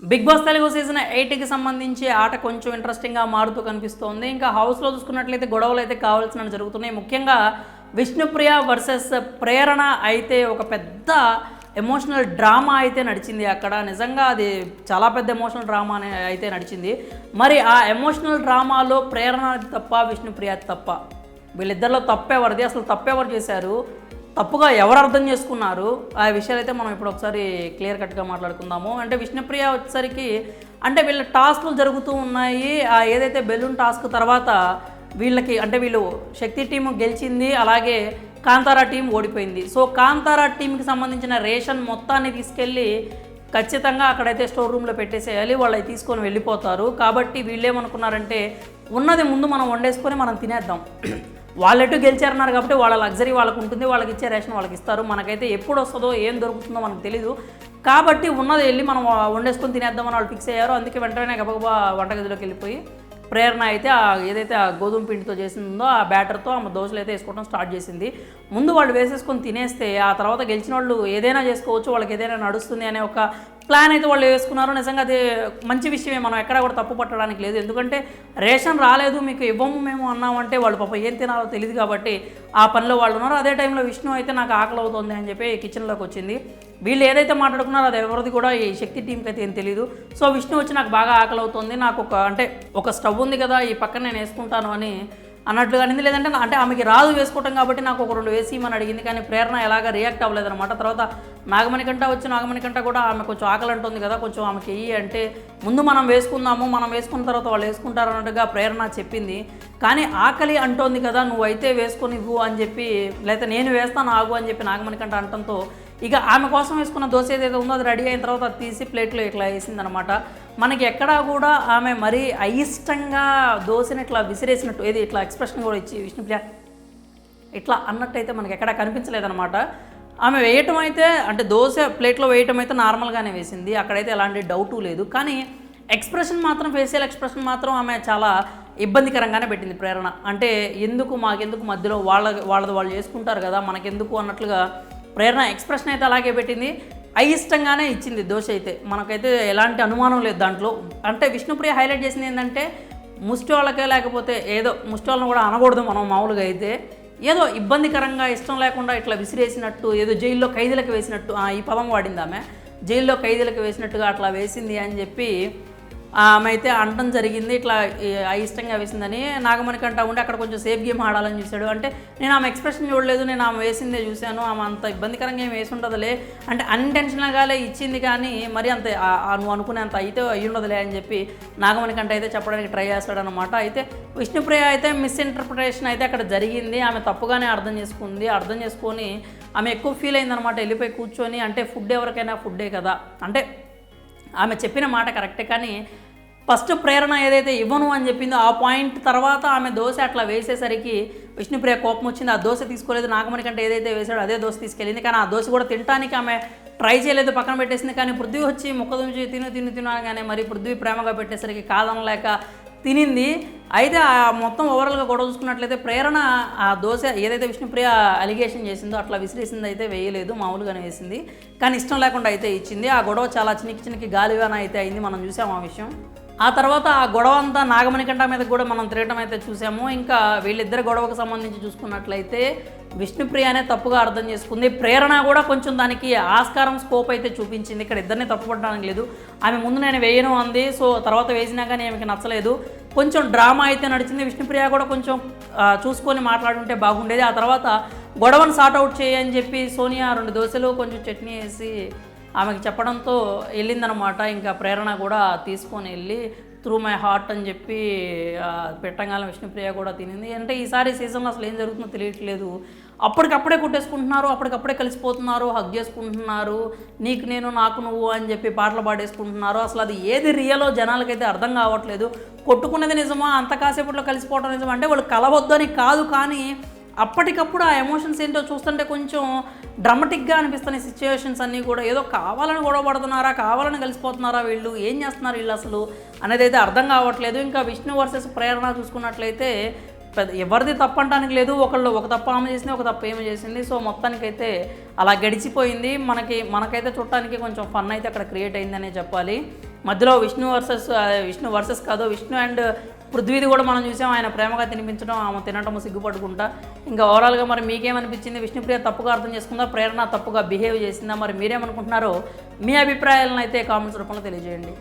Big boss Telugu season 8కి సంబంధించి ఆట కొంచెం ఇంట్రెస్టింగ్గా మారుతూ కనిపిస్తోంది. ఇంకా హౌస్లో చూసుకున్నట్లయితే గొడవలు అయితే కావాల్సినవి జరుగుతున్నాయి. ముఖ్యంగా విష్ణుప్రియ వర్సెస్ ప్రేరణ అయితే ఒక పెద్ద ఎమోషనల్ డ్రామా అయితే నడిచింది అక్కడ. నిజంగా అది చాలా పెద్ద ఎమోషనల్ డ్రామా అయితే నడిచింది. మరి ఆ ఎమోషనల్ డ్రామాలో ప్రేరణ తప్ప విష్ణుప్రియ తప్ప, వీళ్ళిద్దరిలో తప్పెవరిది, అసలు తప్పెవరు చేశారు, తప్పుగా ఎవరు అర్థం చేసుకున్నారు, ఆ విషయాలు అయితే మనం ఇప్పుడు ఒకసారి క్లియర్ కట్గా మాట్లాడుకుందాము. అంటే విష్ణుప్రియ వచ్చేసరికి అంటే వీళ్ళ టాస్క్లు జరుగుతూ ఉన్నాయి. ఆ ఏదైతే బెలూన్ టాస్క్ తర్వాత వీళ్ళకి అంటే వీళ్ళు శక్తి టీము గెలిచింది, అలాగే కాంతారా టీం ఓడిపోయింది. సో కాంతారా టీంకి సంబంధించిన రేషన్ మొత్తాన్ని తీసుకెళ్ళి ఖచ్చితంగా అక్కడైతే స్టోర్ రూమ్లో పెట్టేసేయాలి, వాళ్ళు అవి తీసుకొని వెళ్ళిపోతారు. కాబట్టి వీళ్ళు ఏమనుకున్నారంటే ఉన్నది ముందు మనం వండేసుకొని మనం తినేద్దాం, వాళ్ళెటు గెలిచారన్నారు కాబట్టి వాళ్ళ లగ్జరీ వాళ్ళకు ఉంటుంది, వాళ్ళకి ఇచ్చే రేషన్ వాళ్ళకి ఇస్తారు, మనకైతే ఎప్పుడు వస్తుందో ఏం దొరుకుతుందో మనకు తెలీదు. కాబట్టి ఉన్నది వెళ్ళి మనం వండేసుకొని తినేద్దామని వాళ్ళు ఫిక్స్ అయ్యారు. అందుకే వెంటనే గబగబా వంటగదిలోకి వెళ్ళిపోయి ప్రేరణ అయితే ఏదైతే ఆ గోధుమ పిండితో చేసిందో ఆ బ్యాటర్తో ఆమె దోశలు అయితే వేసుకోవడం స్టార్ట్ చేసింది. ముందు వాళ్ళు వేసేసుకొని తినేస్తే ఆ తర్వాత గెలిచిన వాళ్ళు ఏదైనా చేసుకోవచ్చు, వాళ్ళకి ఏదైనా నడుస్తుంది అనే ఒక ప్లాన్ అయితే వాళ్ళు వేసుకున్నారు. నిజంగా అది మంచి విషయమే, మనం ఎక్కడా కూడా తప్పు పట్టడానికి లేదు. ఎందుకంటే రేషన్ రాలేదు మీకు ఇవ్వము మేము అన్నామంటే వాళ్ళు పాప ఏం తినాలో తెలియదు కాబట్టి ఆ పనిలో వాళ్ళు ఉన్నారు. అదే టైంలో విష్ణు అయితే నాకు ఆకలి అవుతుంది అని చెప్పి కిచెన్లోకి వచ్చింది. వీళ్ళు ఏదైతే మాట్లాడుకున్నారో అది ఎవరిది కూడా ఈ శక్తి టీంకి అయితే ఏం తెలియదు. సో విష్ణు వచ్చి నాకు బాగా ఆకలి అవుతుంది, నాకు ఒక స్టవ్ ఉంది కదా ఈ పక్కన నేను వేసుకుంటాను అని అన్నట్లుగా అనింది. లేదంటే అంటే ఆమెకి రాదు వేసుకోవటం కాబట్టి నాకు ఒక 2 వేసి అని అడిగింది. కానీ ప్రేరణ ఎలాగా రియాక్ట్ అవ్వలేదన్నమాట. తర్వాత నాగమణికంట కూడా ఆమె కొంచెం ఆకలి అంటుంది కదా, కొంచెం ఆమెకి వెయ్యి అంటే ముందు మనం వేసుకుందాము, మనం వేసుకున్న తర్వాత వాళ్ళు వేసుకుంటారు అన్నట్టుగా ప్రేరణ చెప్పింది. కానీ ఆకలి అంటోంది కదా నువ్వైతే వేసుకొని ఇవ్వు అని చెప్పి, లేకపోతే నేను వేస్తాను ఆగు అని చెప్పి నాగమణికంట అనటంతో ఇక ఆమె కోసం వేసుకున్న దోశ ఏదైతే ఉందో అది రెడీ అయిన తర్వాత అది తీసి ప్లేట్లో ఇట్లా వేసిందనమాట. మనకి ఎక్కడా కూడా ఆమె మరీ అయిష్టంగా దోశని ఇట్లా విసిరేసినట్టు ఏది ఇట్లా ఎక్స్ప్రెషన్ కూడా ఇచ్చి విష్ణుప్రియ ఇట్లా అన్నట్టయితే మనకి ఎక్కడా కనిపించలేదన్నమాట. ఆమె వేయటం అయితే అంటే దోశ ప్లేట్లో వేయటం అయితే నార్మల్గానే వేసింది, అక్కడైతే ఎలాంటి డౌటు లేదు. కానీ ఎక్స్ప్రెషన్ మాత్రం ఫేషియల్ ఎక్స్ప్రెషన్ మాత్రం ఆమె చాలా ఇబ్బందికరంగానే పెట్టింది ప్రేరణ. అంటే మాకెందుకు మధ్యలో వాళ్ళది వాళ్ళు చేసుకుంటారు కదా మనకెందుకు అన్నట్లుగా ప్రేరణ ఎక్స్ప్రెషన్ అయితే అలాగే పెట్టింది. అయిష్టంగానే ఇచ్చింది దోశ అయితే, మనకైతే ఎలాంటి అనుమానం లేదు దాంట్లో. అంటే విష్ణుప్రియ హైలైట్ చేసింది ఏంటంటే ముష్టి వాళ్ళకే లేకపోతే ఏదో ముష్టి వాళ్ళని కూడా అనకూడదు మనం మామూలుగా అయితే, ఏదో ఇబ్బందికరంగా ఇష్టం లేకుండా ఇట్లా విసిరేసినట్టు, ఏదో జైల్లో ఖైదీలకు వేసినట్టు, ఈ పదం వాడింది ఆమె, జైల్లో ఖైదీలకు వేసినట్టుగా అట్లా వేసింది అని చెప్పి ఆమె అయితే అనడం జరిగింది. ఇట్లా ఇష్టంగా వేసిందని నాగమణికంట ఉండి అక్కడ కొంచెం సేఫ్ గేమ్ ఆడాలని చూశాడు. అంటే నేను ఆమె ఎక్స్ప్రెషన్ చూడలేదు, నేను ఆమె వేసిందే చూశాను, ఆమె అంత ఇబ్బందికరంగా ఏం వేసి ఉంటుందిలే అంటే అన్ఇంటెన్షనల్గానే ఇచ్చింది, కానీ మరి అంత నువ్వు అనుకునేంత అయితే అయ్యి ఉండదులే అని చెప్పి నాగమణికంట అయితే చెప్పడానికి ట్రై చేస్తాడనమాట. అయితే విష్ణుప్రియ అయితే మిస్ఇంటర్ప్రిటేషన్ అయితే అక్కడ జరిగింది, ఆమె తప్పుగానే అర్థం చేసుకొని ఆమె ఎక్కువ ఫీల్ అయిందనమాట. వెళ్ళిపోయి కూర్చొని అంటే ఫుడ్ ఎవరికైనా ఫుడ్డే కదా, అంటే ఆమె చెప్పిన మాట కరెక్టే, కానీ ఫస్ట్ ప్రేరణ ఏదైతే ఇవ్వను అని చెప్పిందో ఆ పాయింట్ తర్వాత ఆమె దోశ అట్లా వేసేసరికి విష్ణుప్రియ కోపం వచ్చింది. ఆ దోశ తీసుకోలేదు, నాగమణికంట ఏదైతే వేసాడో అదే దోశ తీసుకెళ్ళింది. కానీ ఆ దోశ కూడా తినడానికి ఆమె ట్రై చేయలేదు, పక్కన పెట్టేసింది. కానీ పృథ్వీ వచ్చి ముక్క దుంచి తిను అనగానే మరి పృథ్వీ ప్రేమగా పెట్టేసరికి కాదనలేక తినింది. అయితే ఆ మొత్తం ఓవరాల్గా గొడవ చూసుకున్నట్లయితే ప్రేరణ ఆ దోశ ఏదైతే విష్ణుప్రియ అలిగేషన్ చేసిందో అట్లా విసిరేసింది అయితే వేయలేదు, మామూలుగానే వేసింది. కానీ ఇష్టం లేకుండా అయితే ఇచ్చింది. ఆ గొడవ చాలా చినికి గాలివాన అయితే అయింది, మనం చూసాము ఆ విషయం. ఆ తర్వాత ఆ గొడవ అంతా నాగమణికంట మీద కూడా మనం తిరగటం అయితే చూసాము. ఇంకా వీళ్ళిద్దరి గొడవకు సంబంధించి చూసుకున్నట్లయితే విష్ణుప్రియనే తప్పుగా అర్థం చేసుకుంది, ప్రేరణ కూడా కొంచెం దానికి ఆస్కారం స్కోప్ అయితే చూపించింది. ఇక్కడ ఇద్దరిని తప్పుపడడానికి లేదు, ఆమె ముందు నేను వేయను అంది, సో తర్వాత వేసినా కానీ ఆమెకి నచ్చలేదు, కొంచెం డ్రామా అయితే నడిచింది. విష్ణుప్రియ కూడా కొంచెం చూసుకొని మాట్లాడుంటే బాగుండేది. ఆ తర్వాత గొడవను సార్ట్అవుట్ చేయని చెప్పి సోనియా 2 దోశలు కొంచెం చట్నీ వేసి ఆమెకి చెప్పడంతో వెళ్ళిందనమాట. ఇంకా ప్రేరణ కూడా తీసుకొని వెళ్ళి త్రూ మై హార్ట్ అని చెప్పి పెట్టగానే విష్ణుప్రియ కూడా తినింది. అంటే ఈసారి సీజన్లో అసలు ఏం జరుగుతుందో తెలియట్లేదు, అప్పటికప్పుడే కుట్టేసుకుంటున్నారు, అప్పటికప్పుడే కలిసిపోతున్నారు, హగ్ చేసుకుంటున్నారు, నీకు నేను నాకు నువ్వు అని చెప్పి పాటలు పాడేసుకుంటున్నారు. అసలు అది ఏది రియలో జనాలకైతే అర్థం కావట్లేదు. కొట్టుకునేది నిజమా, అంత కాసేపట్లో కలిసిపోవడం నిజమా అంటే వాళ్ళు కలవద్దు అని కాదు, కానీ అప్పటికప్పుడు ఆ ఎమోషన్స్ ఏంటో చూస్తుంటే కొంచెం డ్రామాటిక్గా అనిపిస్తున్నాయి సిచ్యువేషన్స్ అన్నీ కూడా. ఏదో కావాలని గొడవ పడుతున్నారా, కావాలని కలిసిపోతున్నారా, వీళ్ళు ఏం చేస్తున్నారు వీళ్ళు అసలు అనేది అయితే అర్థం కావట్లేదు. ఇంకా విష్ణు వర్సెస్ ప్రేరణ చూసుకున్నట్లయితే ఎవరిది తప్పు అంటానికి లేదు, ఒక తప్పు ఆమె చేసింది, ఒక తప్పు ఏమి చేసింది. సో మొత్తానికైతే అలా గడిచిపోయింది. మనకైతే చూడటానికి కొంచెం ఫన్ అయితే అక్కడ క్రియేట్ అయిందనే చెప్పాలి. మధ్యలో విష్ణు వర్సెస్ కాదు, విష్ణు అండ్ పృథ్వీది కూడా మనం చూసాం. ఆయన ప్రేమగా తినిపించడం, ఆమె తినటం సిగ్గుపడుకుంటా. ఇంకా ఓవరాల్గా మరి మీకేమనిపించింది? విష్ణుప్రియ తప్పుగా అర్థం చేసుకుందా, ప్రేరణ తప్పుగా బిహేవ్ చేసిందా? మరి మీరేమనుకుంటున్నారో మీ అభిప్రాయాలను అయితే కామెంట్స్ రూపంలో తెలియజేయండి.